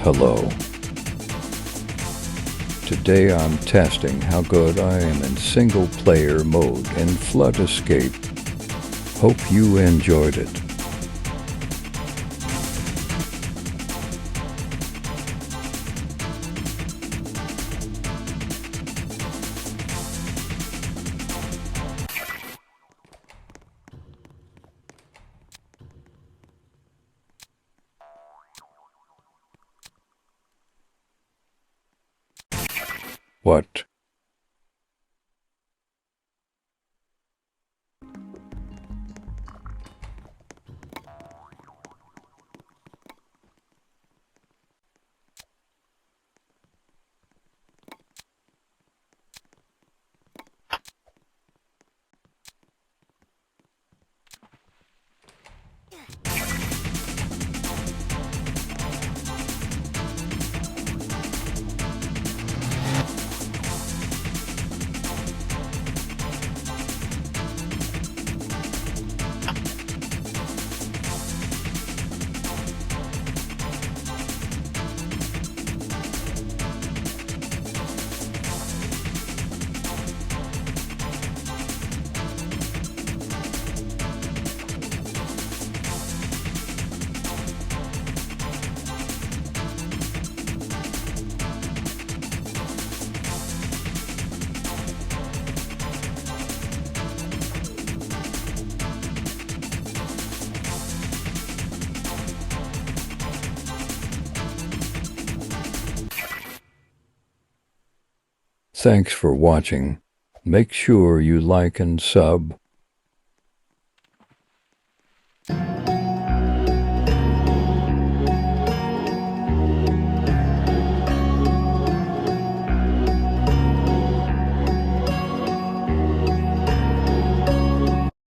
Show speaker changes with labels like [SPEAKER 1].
[SPEAKER 1] Hello. Today I'm testing how good I am in single-player mode in Flood Escape. Hope you enjoyed it. What? Thanks for watching. Make sure you like and sub.